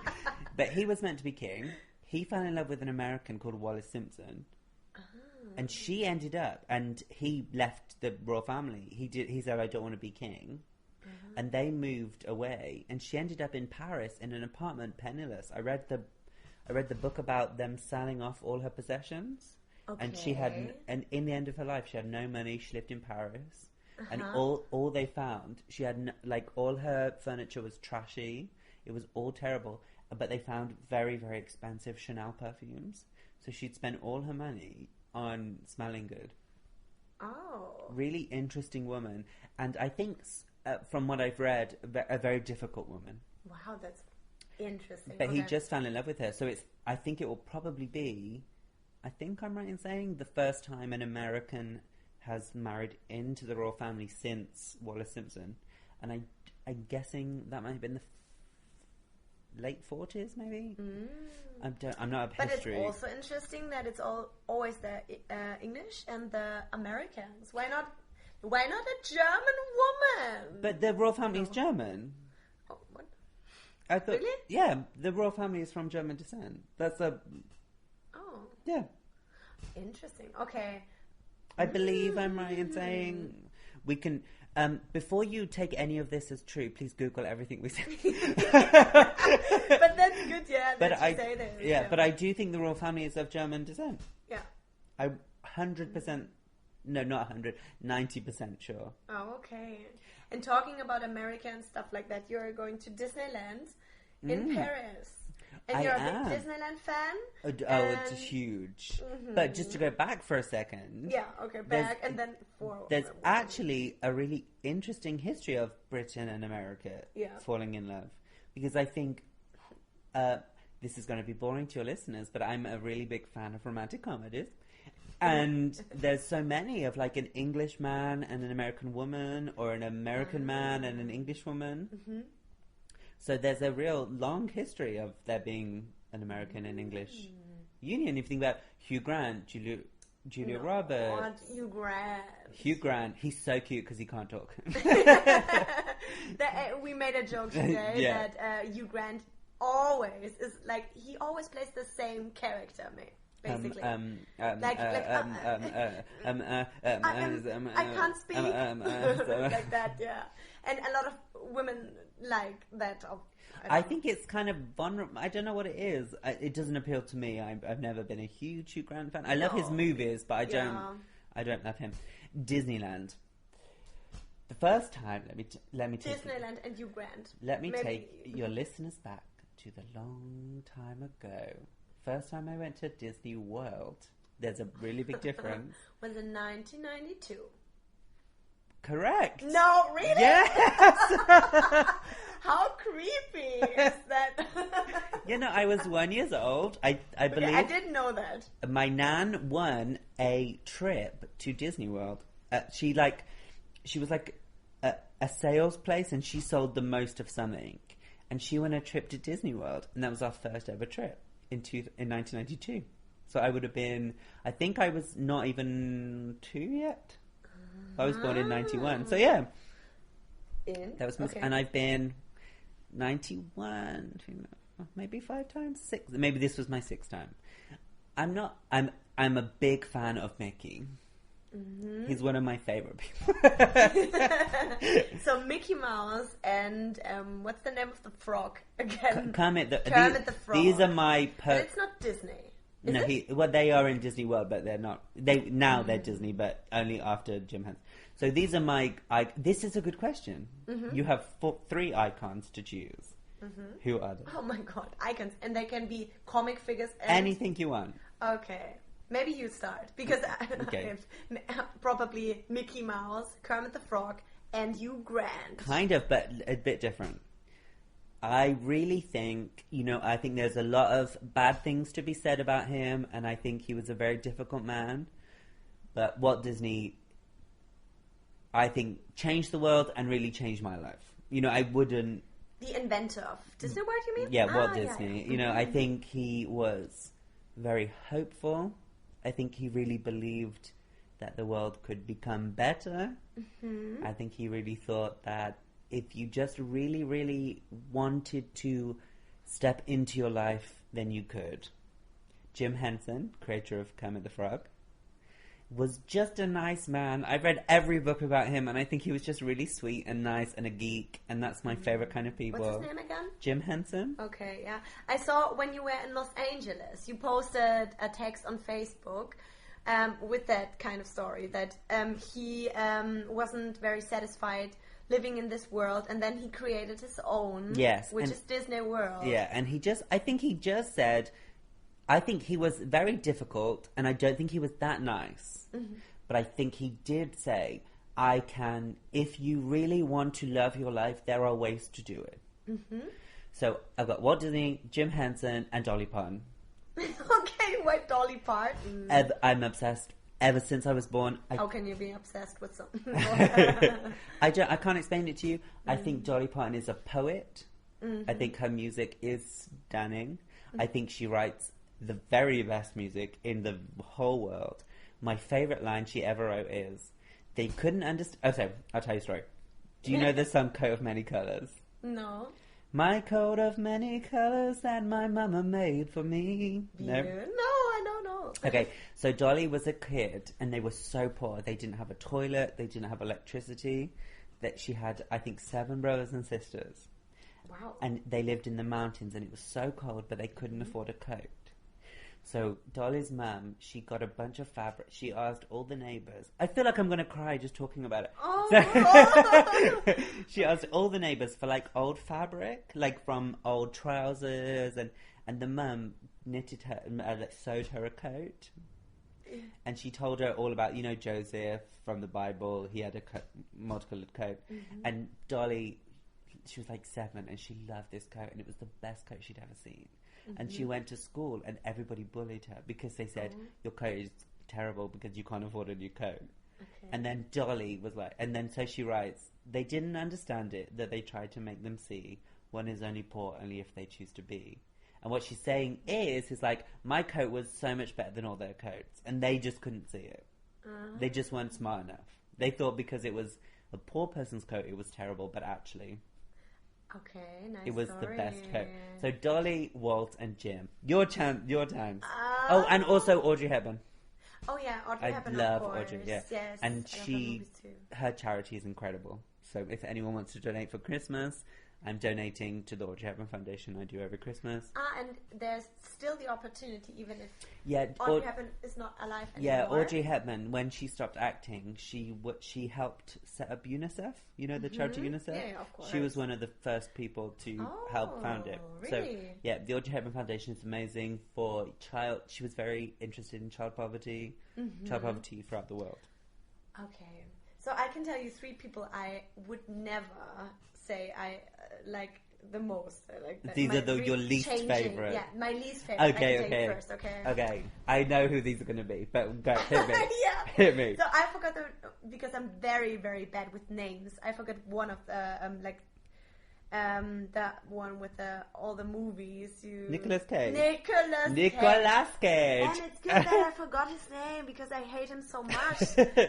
Speaker 1: But he was meant to be king. He fell in love with an American called Wallace Simpson. And she ended up, and he left the royal family. He said, I don't want to be king. And they moved away, and she ended up in Paris in an apartment, penniless. I read the book about them selling off all her possessions. And she had, and in the end of her life, she had no money. She lived in Paris. And all they found, she had, all her furniture was trashy. It was all terrible. But they found very, very expensive Chanel perfumes. So she'd spent all her money on smelling good.
Speaker 2: Oh.
Speaker 1: Really interesting woman. And I think, from what I've read, a very difficult woman.
Speaker 2: Wow, that's interesting.
Speaker 1: But he just fell in love with her. So I think it will probably be, I think I'm right in saying, the first time an American has married into the royal family since Wallace Simpson. And I'm guessing that might have been the late 40s, maybe? I'm not a history.
Speaker 2: But it's also interesting that it's always the English and the Americans. Why not a German woman?
Speaker 1: But the royal family is German.
Speaker 2: Oh, what?
Speaker 1: I thought,
Speaker 2: really?
Speaker 1: Yeah, the royal family is from German descent. That's a...
Speaker 2: Oh.
Speaker 1: Yeah.
Speaker 2: Interesting. Okay.
Speaker 1: I believe I'm right in saying we can... before you take any of this as true, please Google everything we say.
Speaker 2: But that's good, yeah. But I say this.
Speaker 1: Yeah, but I do think the royal family is of German descent.
Speaker 2: Yeah.
Speaker 1: I'm 100%... No, not 100. 90% sure.
Speaker 2: Oh, okay. And talking about America and stuff like that, you're going to Disneyland in Paris. And you're a big Disneyland fan?
Speaker 1: It's huge. But just to go back for a second...
Speaker 2: Yeah, okay, back and then forward.
Speaker 1: There's actually a really interesting history of Britain and America falling in love. Because I think... this is going to be boring to your listeners, but I'm a really big fan of romantic comedies. And there's so many of an English man and an American woman, or an American man and an English woman. So there's a real long history of there being an American and English union. If you think about Hugh Grant, Julia Roberts. Hugh Grant, he's so cute because he can't talk.
Speaker 2: We made a joke today that Hugh Grant always is he always plays the same character, basically. I can't speak. Like that, yeah. And a lot of women like that.
Speaker 1: I think it's kind of vulnerable. I don't know what it is. It doesn't appeal to me. I've never been a huge Hugh Grant fan. I love his movies, but I don't love him. Disneyland. The first time, let me take
Speaker 2: Disneyland and Hugh Grant.
Speaker 1: Let me take your listeners back to the long time ago. First time I went to Disney World. There's a really big difference.
Speaker 2: Was in 1992.
Speaker 1: Correct.
Speaker 2: No, really?
Speaker 1: Yes.
Speaker 2: How creepy is that?
Speaker 1: I was 1 year old. I believe.
Speaker 2: I didn't know that.
Speaker 1: My nan won a trip to Disney World. She was a sales place, and she sold the most of something. And she won a trip to Disney World, and that was our first ever trip in 1992. So I would have been, I think I was not even 2 yet. I was born in 91. So yeah. That was and I've been 91, maybe 5 times, 6. Maybe this was my 6th time. I'm a big fan of Mickey. He's one of my favorite people.
Speaker 2: So Mickey Mouse and what's the name of the frog again?
Speaker 1: Kermit the Frog. These are my...
Speaker 2: But it's not Disney.
Speaker 1: They are in Disney World, but they're not. They're Disney, but only after Jim Henson. So these are my... this is a good question. You have 3 icons to choose. Who are they?
Speaker 2: Oh my god, icons. And they can be comic figures and...
Speaker 1: Anything you want.
Speaker 2: Okay. Maybe you start, because I have probably Mickey Mouse, Kermit the Frog, and Hugh Grant.
Speaker 1: Kind of, but a bit different. I really think, I think there's a lot of bad things to be said about him, and I think he was a very difficult man. But Walt Disney, I think, changed the world and really changed my life. I wouldn't...
Speaker 2: The inventor of Disney World, you mean?
Speaker 1: Yeah, Walt Disney. Yeah. I think he was very hopeful. I think he really believed that the world could become better. I think he really thought that if you just really, really wanted to step into your life, then you could. Jim Henson, creator of Kermit the Frog, was just a nice man. I've read every book about him, and I think he was just really sweet and nice and a geek, and that's my favorite kind of people.
Speaker 2: What's his name again?
Speaker 1: Jim Henson.
Speaker 2: Okay, yeah. I saw when you were in Los Angeles, you posted a text on Facebook with that kind of story, that he wasn't very satisfied living in this world, and then he created his own,
Speaker 1: yes,
Speaker 2: which is Disney World.
Speaker 1: Yeah, and I think he just said, I think he was very difficult, and I don't think he was that nice. Mm-hmm. But I think he did say, if you really want to love your life, there are ways to do it. Mm-hmm. So I've got Walt Disney, Jim Henson, and Dolly Parton.
Speaker 2: Okay, why Dolly Parton?
Speaker 1: I'm obsessed. Ever since I was born.
Speaker 2: How can you be obsessed with something?
Speaker 1: I can't explain it to you. I think Dolly Parton is a poet. Mm-hmm. I think her music is stunning. Mm-hmm. I think she writes the very best music in the whole world. My favourite line she ever wrote is, they couldn't understand... Oh, sorry, I'll tell you a story. Do you know the song Coat of Many Colours?
Speaker 2: No.
Speaker 1: My coat of many colours that my mama made for me.
Speaker 2: No? No, I don't know.
Speaker 1: Okay, so Dolly was a kid, and they were so poor. They didn't have a toilet, they didn't have electricity. That she had, I think, 7 brothers and sisters.
Speaker 2: Wow.
Speaker 1: And they lived in the mountains, and it was so cold, but they couldn't afford a coat. So Dolly's mum, she got a bunch of fabric. She asked all the neighbours. I feel like I'm going to cry just talking about it.
Speaker 2: Oh.
Speaker 1: So she asked all the neighbours for like old fabric, like from old trousers, and the mum knitted her, sewed her a coat. And she told her all about, Joseph from the Bible. He had a multicolored coat. Mm-hmm. And Dolly, she was like 7, and she loved this coat, and it was the best coat she'd ever seen. Mm-hmm. And she went to school, and everybody bullied her because they said, your coat is terrible because you can't afford a new coat. Okay. And then Dolly was like, so she writes, they didn't understand it, that they tried to make them see one is only poor only if they choose to be. And what she's saying is like, my coat was so much better than all their coats, and they just couldn't see it. Uh-huh. They just weren't smart enough. They thought because it was a poor person's coat, it was terrible, but actually...
Speaker 2: Okay, nice.
Speaker 1: It was
Speaker 2: story.
Speaker 1: The best coat. So Dolly, Walt, and Jim. Your times. Oh, and also Audrey Hepburn.
Speaker 2: Oh yeah, Audrey Hepburn.
Speaker 1: I love
Speaker 2: of course.
Speaker 1: Audrey. Yeah,
Speaker 2: yes.
Speaker 1: And her charity is incredible. So if anyone wants to donate for Christmas, I'm donating to the Audrey Hepburn Foundation. I do every Christmas.
Speaker 2: And there's still the opportunity, even if
Speaker 1: Audrey
Speaker 2: Hepburn is not alive anymore.
Speaker 1: Yeah, Audrey Hepburn, when she stopped acting, she helped set up UNICEF. You know the charity UNICEF?
Speaker 2: Yeah, of course.
Speaker 1: She was one of the first people to help found it.
Speaker 2: Really?
Speaker 1: So, yeah, the Audrey Hepburn Foundation is amazing for she was very interested in child poverty throughout the world.
Speaker 2: Okay. So I can tell you 3 people I would never say I like the most.
Speaker 1: These are your least favorite.
Speaker 2: Yeah, my least favorite.
Speaker 1: Okay.
Speaker 2: First, okay.
Speaker 1: Okay. I know who these are going to be, but go hit me.
Speaker 2: Yeah.
Speaker 1: Hit me.
Speaker 2: So I forgot because I'm very, very bad with names. I forgot one of the that one with all the movies.
Speaker 1: Nicolas Cage.
Speaker 2: Nicolas Cage. And it's good that I forgot his name because I hate him so much.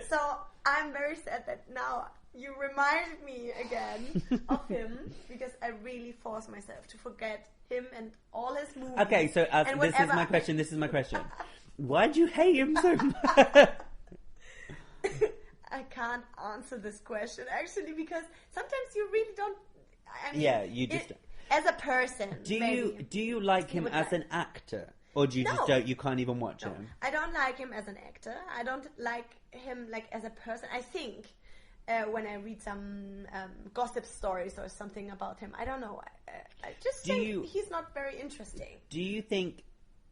Speaker 2: So I'm very sad that now you remind me again of him because I really force myself to forget him and all his movies.
Speaker 1: Okay, so this is my question. Why do you hate him so much?
Speaker 2: I can't answer this question actually because sometimes you really don't. I mean,
Speaker 1: yeah, you just
Speaker 2: as a person.
Speaker 1: Do you like him as an actor, or do you you can't even watch him?
Speaker 2: I don't like him as an actor. I don't like him as a person. I think when I read some gossip stories or something about him, I don't know. I just think he's not very interesting.
Speaker 1: Do you think?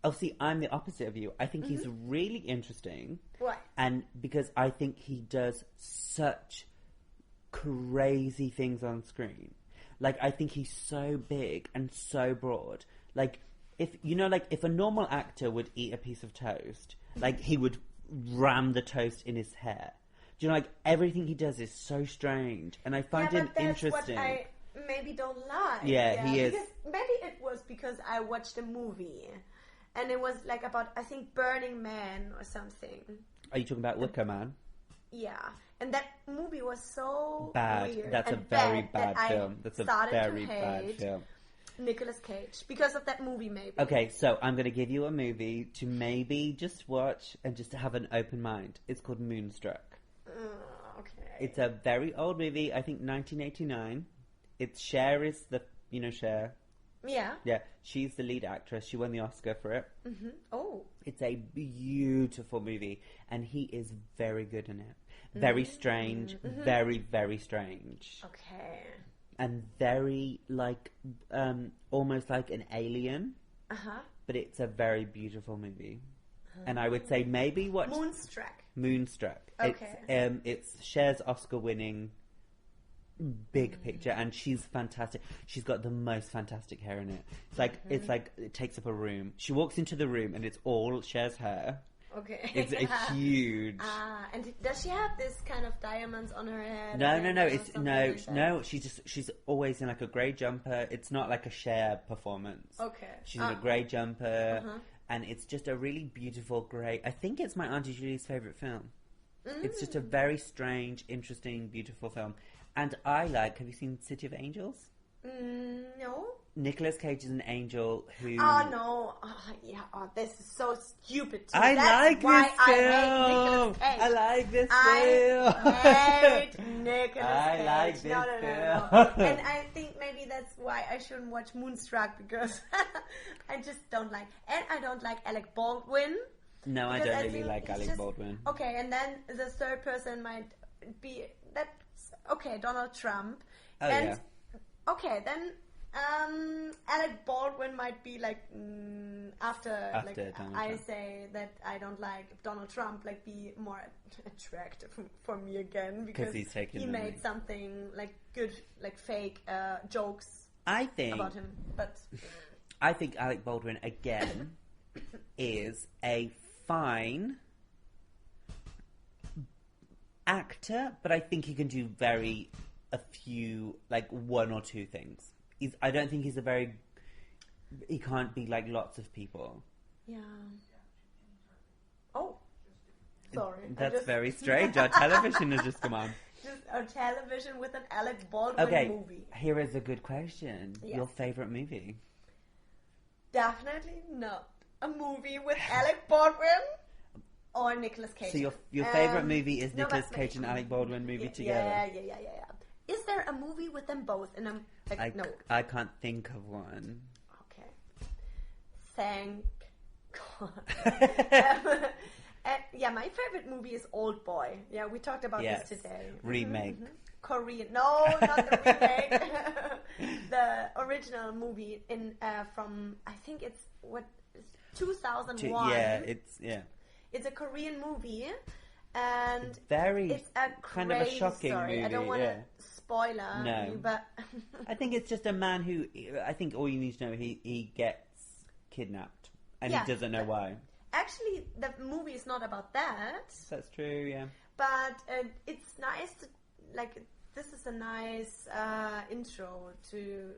Speaker 1: Oh, see, I'm the opposite of you. I think he's really interesting.
Speaker 2: Why?
Speaker 1: And because I think he does such crazy things on screen. Like, I think he's so big and so broad. Like, if a normal actor would eat a piece of toast, like, he would ram the toast in his hair. Do you know, like, everything he does is so strange. And I find him interesting.
Speaker 2: What I maybe don't like.
Speaker 1: Yeah, he is.
Speaker 2: Because maybe it was because I watched a movie. And it was, like, about, I think, Burning Man or something.
Speaker 1: Are you talking about Wicker Man?
Speaker 2: Yeah. And that movie was so
Speaker 1: bad.
Speaker 2: weird.
Speaker 1: That's a very bad film. That's a very bad film.
Speaker 2: Nicolas Cage. Because of that movie, maybe.
Speaker 1: Okay, so I'm going to give you a movie to maybe just watch and just have an open mind. It's called Moonstruck.
Speaker 2: Okay.
Speaker 1: It's a very old movie, I think 1989. It's Cher is the... You know Cher?
Speaker 2: Yeah.
Speaker 1: Yeah, she's the lead actress. She won the Oscar for it.
Speaker 2: Mm-hmm. Oh.
Speaker 1: It's a beautiful movie, and he is very good in it. Very strange, very, very strange.
Speaker 2: Okay.
Speaker 1: And very, like, almost like an alien.
Speaker 2: Uh-huh.
Speaker 1: But it's a very beautiful movie. And I would say maybe watch... Moonstruck.
Speaker 2: Okay.
Speaker 1: It's Cher's Oscar-winning big picture, and she's fantastic. She's got the most fantastic hair in it. It's like it takes up a room. She walks into the room and it's all Cher's hair.
Speaker 2: Okay.
Speaker 1: It's a huge.
Speaker 2: And does she have this kind of diamonds on her head?
Speaker 1: No. She's always in like a grey jumper. It's not like a Cher performance.
Speaker 2: Okay.
Speaker 1: She's in a grey jumper, and it's just a really beautiful grey. I think it's my Auntie Julie's favourite film. It's just a very strange, interesting, beautiful film. And I like... Have you seen City of Angels?
Speaker 2: No.
Speaker 1: Nicolas Cage is an angel who...
Speaker 2: Oh, no. Oh, yeah. Oh, this is so stupid.
Speaker 1: I like this film. I like this film.
Speaker 2: I hate Nicolas Cage.
Speaker 1: I like this
Speaker 2: film. And I think maybe that's why I shouldn't watch Moonstruck, because I just don't like... And I don't like Alec Baldwin.
Speaker 1: No, I don't really like Alec Baldwin.
Speaker 2: Okay, and then the third person might be... Okay, Donald Trump.
Speaker 1: Oh, and, yeah.
Speaker 2: Okay, then Alec Baldwin might be like after like I Trump. Say that I don't like Donald Trump, like be more attractive for me again, because he made something like good, like fake jokes about him. But
Speaker 1: I think Alec Baldwin again is a fine actor, but I think he can do a few, like one or two things. I don't think he's he can't be like lots of people.
Speaker 2: Yeah. Oh, sorry.
Speaker 1: That's very strange. Our television has just come on.
Speaker 2: Just a television with an Alec Baldwin movie.
Speaker 1: Here is a good question.
Speaker 2: Yes.
Speaker 1: Your favourite movie?
Speaker 2: Definitely not a movie with Alec Baldwin. Or Nicolas Cage.
Speaker 1: So your favourite movie is Nicolas Cage and Alec Baldwin movie together?
Speaker 2: Yeah. Is there a movie with them both? And I'm like, no.
Speaker 1: I can't think of one.
Speaker 2: Okay. Thank God. Yeah, my favorite movie is Old Boy. Yeah, we talked about this today.
Speaker 1: Remake.
Speaker 2: Korean. No, not the remake. The original movie from, I think it's 2001. It's a Korean movie, and it's a
Speaker 1: kind of a shocking movie.
Speaker 2: I don't want to spoiler you, but
Speaker 1: I think it's just a man who, I think all you need to know, he gets kidnapped, and he doesn't know why.
Speaker 2: Actually, the movie is not about that.
Speaker 1: That's true, yeah.
Speaker 2: But it's nice to, like, this is a nice intro to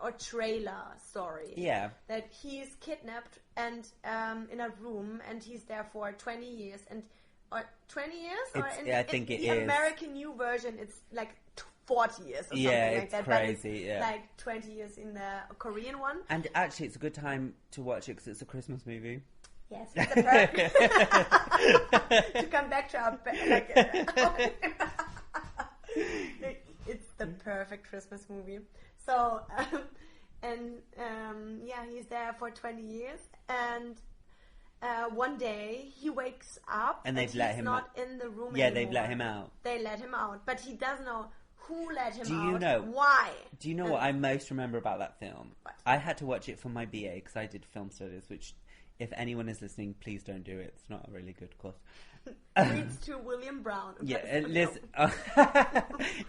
Speaker 2: or trailer story.
Speaker 1: Yeah.
Speaker 2: That he's kidnapped and in a room, and he's there for 20 years. Or 20 years?
Speaker 1: I think it is.
Speaker 2: The American new version, it's like 40 years or something like that.
Speaker 1: Crazy,
Speaker 2: but it's like 20 years in the Korean one.
Speaker 1: And actually, it's a good time to watch it because it's a Christmas movie.
Speaker 2: Yes, it's a perfect... to come back to our... it's the perfect Christmas movie. So, he's there for 20 years, and one day he wakes up,
Speaker 1: and they've let him
Speaker 2: not in the room
Speaker 1: anymore.
Speaker 2: They've
Speaker 1: let him out.
Speaker 2: They let him out, but he doesn't know who let him out.
Speaker 1: Do you know
Speaker 2: why?
Speaker 1: Do you know what I most remember about that film?
Speaker 2: What?
Speaker 1: I had to watch it for my BA because I did film studies, which, if anyone is listening, please don't do it. It's not a really good course.
Speaker 2: Reads to William Brown.
Speaker 1: Yeah, listen.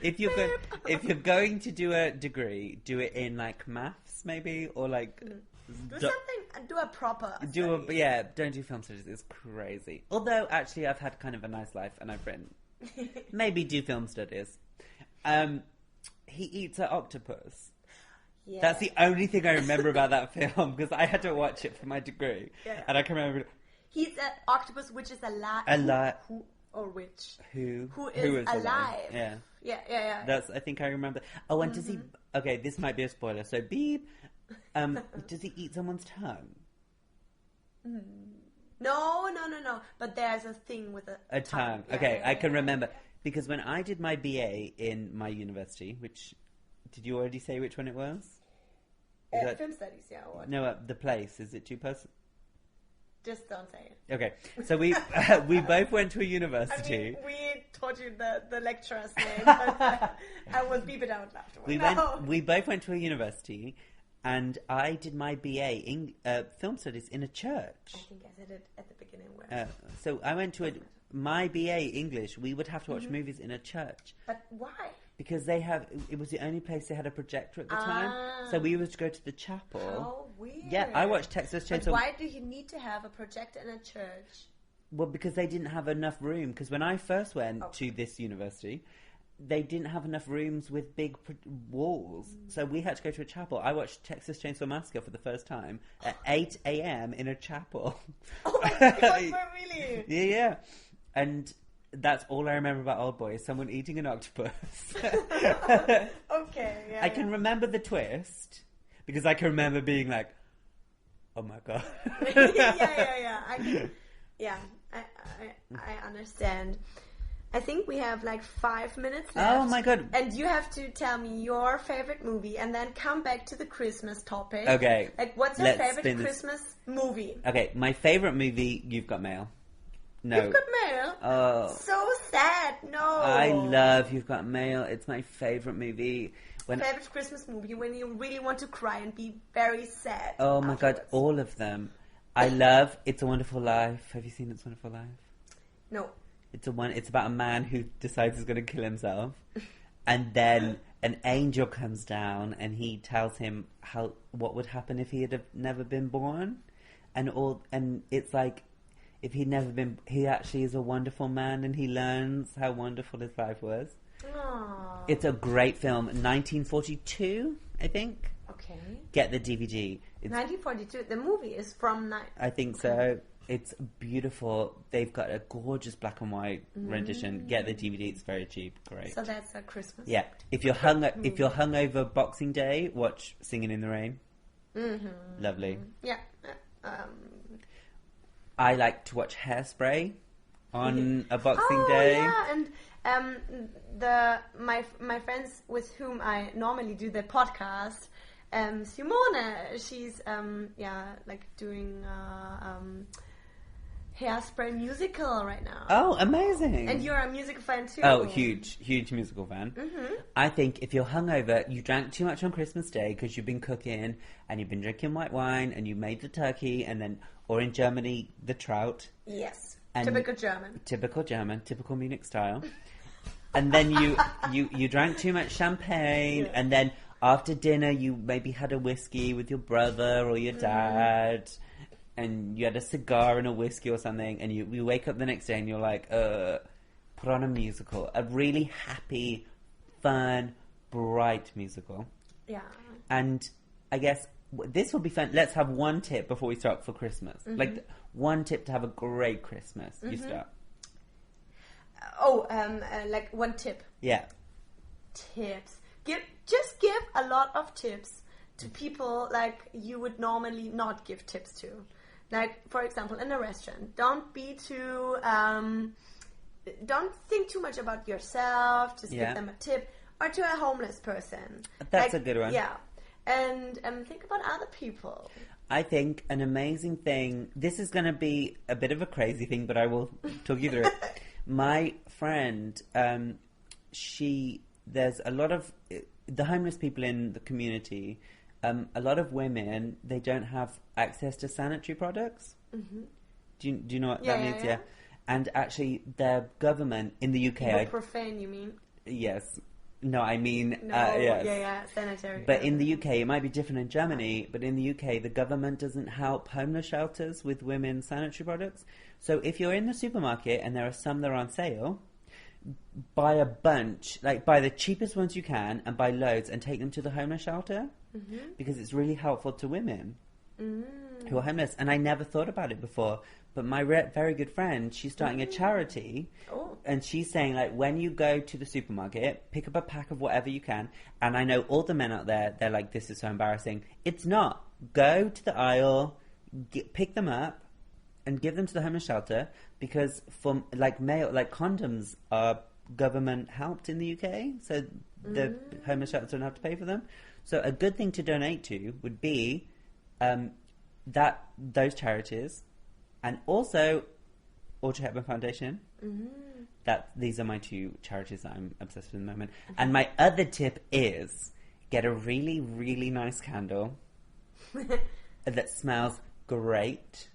Speaker 1: If you're going to do a degree, do it in like maths, maybe, or like
Speaker 2: do a proper.
Speaker 1: Don't do film studies. It's crazy. Although actually, I've had kind of a nice life, and I've written. Maybe do film studies. He eats an octopus. Yeah. That's the only thing I remember about that film, because I had to watch it for my degree, and I can remember.
Speaker 2: He's an octopus, which is a lie. or which?
Speaker 1: Who
Speaker 2: is alive?
Speaker 1: Yeah.
Speaker 2: Yeah.
Speaker 1: That's, I think I remember. Oh, and does he... Okay, this might be a spoiler, so beep. Does he eat someone's tongue?
Speaker 2: No. But there's a thing with a
Speaker 1: tongue.
Speaker 2: Yeah,
Speaker 1: okay, I can remember. Because when I did my BA in my university, which... Did you already say which one it was?
Speaker 2: Film studies, yeah. What?
Speaker 1: No, the place. Is it 2 person?
Speaker 2: Just don't say it.
Speaker 1: Okay, so we both went to a university.
Speaker 2: I mean, we taught you the lecturer's name, but I will beep it out afterwards.
Speaker 1: We both went to a university, and I did my BA in film studies in a church.
Speaker 2: I think I said it at the beginning.
Speaker 1: So I went to my BA English. We would have to watch movies in a church.
Speaker 2: But why?
Speaker 1: Because it was the only place they had a projector at the time. So we used to go to the chapel.
Speaker 2: How weird.
Speaker 1: Yeah, I watched Texas Chainsaw.
Speaker 2: But why do you need to have a projector in a church?
Speaker 1: Well, because they didn't have enough room. Because when I first went to this university, they didn't have enough rooms with big walls. So we had to go to a chapel. I watched Texas Chainsaw Massacre for the first time at 8 a.m. in a chapel.
Speaker 2: Oh my God, really?
Speaker 1: Yeah. And... That's all I remember about Old Boy is someone eating an octopus.
Speaker 2: Okay, yeah.
Speaker 1: I can remember the twist because I can remember being like, "Oh my God."
Speaker 2: I understand. I think we have like 5 minutes left.
Speaker 1: Oh my God!
Speaker 2: And you have to tell me your favorite movie and then come back to the Christmas topic.
Speaker 1: Okay.
Speaker 2: Like, what's your favorite Christmas movie?
Speaker 1: Okay, my favorite movie. You've Got Mail. No.
Speaker 2: You've Got Mail?
Speaker 1: Oh.
Speaker 2: So sad. No.
Speaker 1: I love You've Got Mail. It's my favorite movie.
Speaker 2: Favorite Christmas movie when you really want to cry and be very sad.
Speaker 1: Oh my God, all of them. I love It's a Wonderful Life. Have you seen It's a Wonderful Life?
Speaker 2: No.
Speaker 1: It's about a man who decides he's going to kill himself. And then an angel comes down and he tells him what would happen if he had never been born. And it's like, if he'd never been... He actually is a wonderful man and he learns how wonderful his life was.
Speaker 2: Aww.
Speaker 1: It's a great film. 1942, I think.
Speaker 2: Okay.
Speaker 1: Get the DVD.
Speaker 2: 1942. The movie is from...
Speaker 1: I think so. It's beautiful. They've got a gorgeous black and white rendition. Get the DVD. It's very cheap. Great.
Speaker 2: So that's a Christmas.
Speaker 1: Yeah. If you're hungover Boxing Day, watch Singing in the Rain.
Speaker 2: Mm-hmm.
Speaker 1: Lovely.
Speaker 2: Yeah.
Speaker 1: I like to watch Hairspray on a Boxing Day.
Speaker 2: Yeah, and my friends with whom I normally do the podcast, Simone, she's like doing Hairspray musical right now.
Speaker 1: Oh, amazing!
Speaker 2: And you're a musical fan too.
Speaker 1: Oh, huge musical fan.
Speaker 2: Mm-hmm.
Speaker 1: I think if you're hungover, you drank too much on Christmas Day because you've been cooking and you've been drinking white wine and you made the turkey and then, or in Germany, the trout.
Speaker 2: Yes,
Speaker 1: and
Speaker 2: typical German,
Speaker 1: typical Munich style. And then you drank too much champagne, and then after dinner you maybe had a whiskey with your brother or your dad. And you had a cigar and a whiskey or something, and you wake up the next day and you're like, put on a musical. A really happy, fun, bright musical.
Speaker 2: Yeah.
Speaker 1: And I guess this will be fun. Let's have one tip before we start for Christmas. Mm-hmm. Like, one tip to have a great Christmas. Mm-hmm. You start.
Speaker 2: Like one tip.
Speaker 1: Yeah.
Speaker 2: Tips. Just give a lot of tips to people like you would normally not give tips to. Like, for example, in a restaurant, don't be too, don't think too much about yourself, just give them a tip, or to a homeless person.
Speaker 1: That's a good one.
Speaker 2: Yeah, and think about other people.
Speaker 1: I think an amazing thing, this is going to be a bit of a crazy thing, but I will talk you through it. My friend, there's a lot of, the homeless people in the community, a lot of women, they don't have access to sanitary products. Mm-hmm. Do you know what that means? Yeah. And actually, the government in the UK...
Speaker 2: Profane, you mean?
Speaker 1: Yes. No, I mean...
Speaker 2: yes. Sanitary.
Speaker 1: But in the UK, it might be different in Germany, but in the UK, the government doesn't help homeless shelters with women's sanitary products. So if you're in the supermarket and there are some that are on sale, buy a bunch, like buy the cheapest ones you can and buy loads and take them to the homeless shelter. Mm-hmm. Because it's really helpful to women. Mm. who are homeless. And I never thought about it before. But my very good friend, she's starting a charity. And she's saying, like, when you go to the supermarket, pick up a pack of whatever you can. And I know all the men out there, they're like, this is so embarrassing. It's not. Go to the aisle, pick them up, and give them to the homeless shelter. Because for, like, condoms are government helped in the UK. So the homeless shelters don't have to pay for them. So a good thing to donate to would be those charities. And also, Audrey Hepburn Foundation. These are my two charities that I'm obsessed with at the moment. And my other tip is get a really, really nice candle that smells great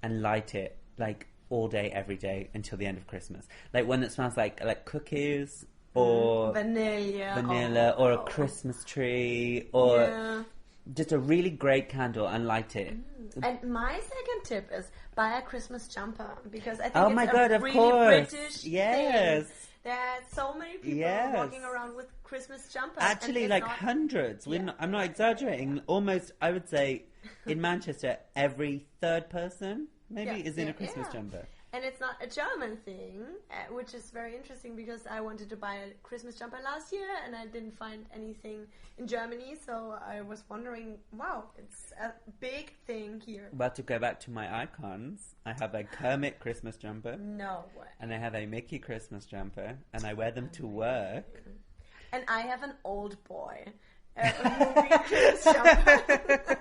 Speaker 1: and light it like all day, every day until the end of Christmas. Like one that smells like cookies or vanilla or a Christmas tree or just a really great candle and light it.
Speaker 2: And my second tip is buy a Christmas jumper because I think
Speaker 1: of
Speaker 2: really
Speaker 1: course.
Speaker 2: British
Speaker 1: Yes.
Speaker 2: thing. There are so many people walking around with Christmas jumpers.
Speaker 1: Actually, like hundreds. I'm not exaggerating. Almost, I would say, in Manchester, every third person maybe is in a Christmas jumper.
Speaker 2: And it's not a German thing, which is very interesting because I wanted to buy a Christmas jumper last year and I didn't find anything in Germany. So I was wondering, wow, it's a big thing here.
Speaker 1: Well, to go back to my icons, I have a Kermit Christmas jumper.
Speaker 2: No way.
Speaker 1: And I have a Mickey Christmas jumper. And I wear them to work.
Speaker 2: And I have an old boy movie Christmas jumper.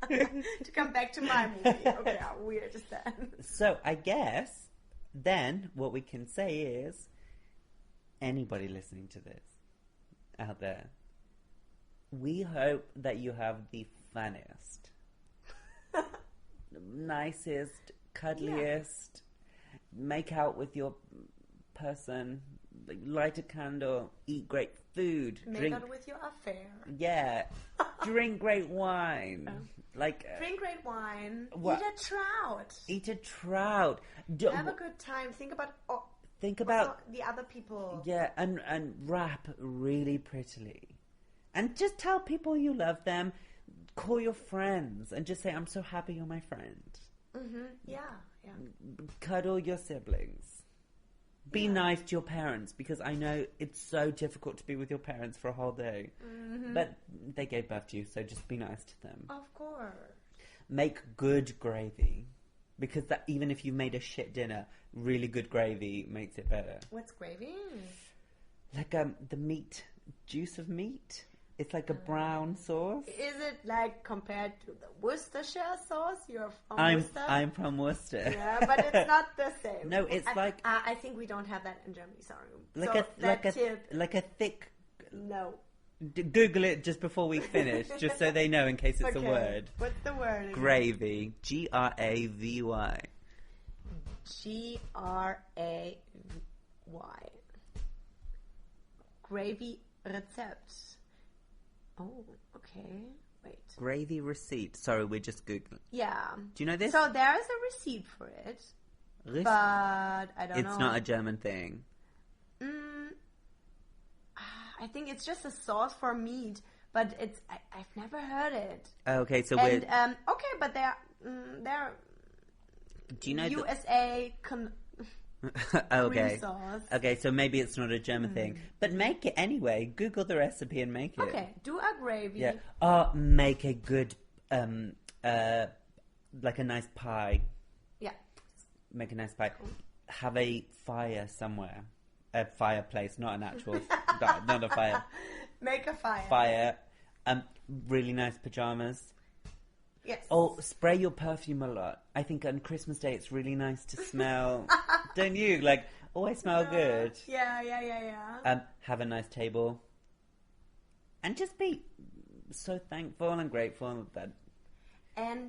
Speaker 2: To come back to my movie. Okay, how weird is that?
Speaker 1: So I guess then what we can say is anybody listening to this out there, we hope that you have the funniest, nicest, cuddliest, make out with your person, light a candle, eat great food,
Speaker 2: make out with your affair.
Speaker 1: Yeah, drink great wine.
Speaker 2: Drink great wine. Eat a trout. Have a good time. Think about the other people.
Speaker 1: Yeah, and rap really prettily, and just tell people you love them. Call your friends and just say, "I'm so happy you're my friend."
Speaker 2: Yeah.
Speaker 1: Cuddle your siblings. Be nice to your parents because I know it's so difficult to be with your parents for a whole day. But they gave birth to you, so just be nice to them.
Speaker 2: Of course.
Speaker 1: Make good gravy because that even if you've made a shit dinner, really good gravy makes it better.
Speaker 2: What's gravy?
Speaker 1: Like the meat, juice of meat. It's like a brown sauce.
Speaker 2: Is it like compared to the Worcestershire sauce? You're from Worcester?
Speaker 1: I'm from Worcester.
Speaker 2: Yeah, but it's not the same.
Speaker 1: No, it's
Speaker 2: I think we don't have that in Germany, sorry.
Speaker 1: Like a thick...
Speaker 2: No.
Speaker 1: Google it just before we finish, just so they know in case it's a word.
Speaker 2: What's the word?
Speaker 1: Gravy. Gravy.
Speaker 2: Gravy. Gravy Rezept. Oh, okay. Wait.
Speaker 1: Gravy receipt. Sorry, we're just Googling.
Speaker 2: Yeah.
Speaker 1: Do you know this?
Speaker 2: So there is a receipt for it. But I don't know.
Speaker 1: It's not a German thing.
Speaker 2: I think it's just a sauce for meat, but I've never heard it.
Speaker 1: Okay, so
Speaker 2: okay, but they're
Speaker 1: do you know
Speaker 2: USA
Speaker 1: okay.
Speaker 2: sauce.
Speaker 1: Okay, so maybe it's not a German thing, but make it anyway. Google the recipe and make it.
Speaker 2: Okay, do a gravy.
Speaker 1: Yeah. Make a good like a nice pie.
Speaker 2: Yeah.
Speaker 1: Make a nice pie. Have a fire somewhere. A fireplace, not an actual, not a fire.
Speaker 2: Make a fire.
Speaker 1: Fire. Really nice pajamas.
Speaker 2: Yes.
Speaker 1: Oh, spray your perfume a lot. I think on Christmas Day it's really nice to smell. Don't you? Like, I smell good.
Speaker 2: Yeah.
Speaker 1: Have a nice table. And just be so thankful and grateful that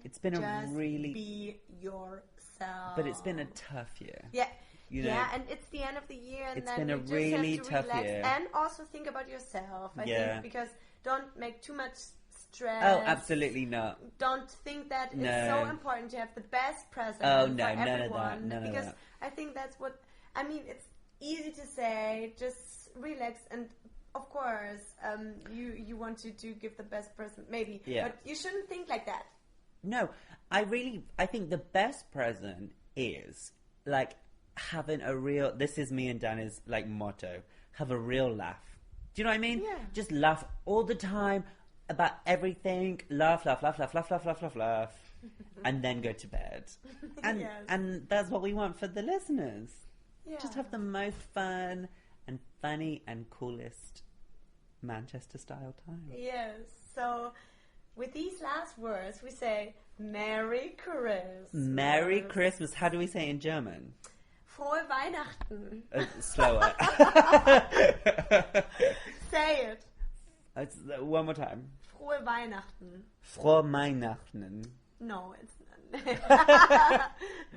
Speaker 1: it's been a really...
Speaker 2: be yourself.
Speaker 1: But it's been a tough year.
Speaker 2: Yeah.
Speaker 1: You know,
Speaker 2: yeah, and it's the end of the year, and
Speaker 1: it's
Speaker 2: then
Speaker 1: been a
Speaker 2: you just
Speaker 1: really
Speaker 2: have to
Speaker 1: tough
Speaker 2: relax
Speaker 1: year.
Speaker 2: and also think about yourself. I think because don't make too much stress.
Speaker 1: Oh, absolutely not.
Speaker 2: Don't think that it's so important to have the best present for everyone.
Speaker 1: None
Speaker 2: because
Speaker 1: of that.
Speaker 2: I think that's what I mean. It's easy to say, just relax, and of course, you want to give the best present, maybe, but you shouldn't think like that.
Speaker 1: No, I think the best present is, like, having a real, this is me and Dani's, like, motto, have a real laugh. Do you know what I mean?
Speaker 2: Yeah.
Speaker 1: Just laugh all the time about everything. Laugh, laugh, laugh, laugh, laugh, laugh, laugh, laugh, laugh. And then go to bed. And
Speaker 2: Yes.
Speaker 1: and that's what we want for the listeners.
Speaker 2: Yeah.
Speaker 1: Just have the most fun and funny and coolest Manchester-style time.
Speaker 2: Yes. So, with these last words, we say Merry Christmas.
Speaker 1: Merry Christmas. How do we say it in German?
Speaker 2: Frohe Weihnachten.
Speaker 1: Slower.
Speaker 2: Say it.
Speaker 1: One more time.
Speaker 2: Frohe Weihnachten.
Speaker 1: Frohe Weihnachten.
Speaker 2: No, it's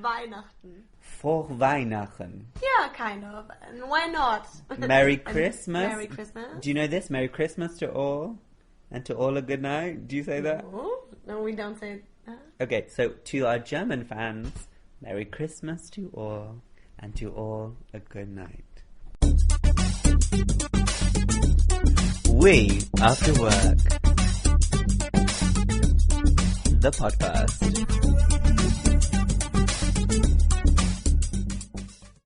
Speaker 2: Weihnachten.
Speaker 1: Frohe Weihnachten.
Speaker 2: Yeah, kind of. And why not?
Speaker 1: Merry Christmas.
Speaker 2: Merry Christmas.
Speaker 1: Do you know this? Merry Christmas to all. And to all a good night. Do you say that?
Speaker 2: No, we don't say that.
Speaker 1: Okay, so to our German fans, Merry Christmas to all. And to all a good night. We After Work. The podcast.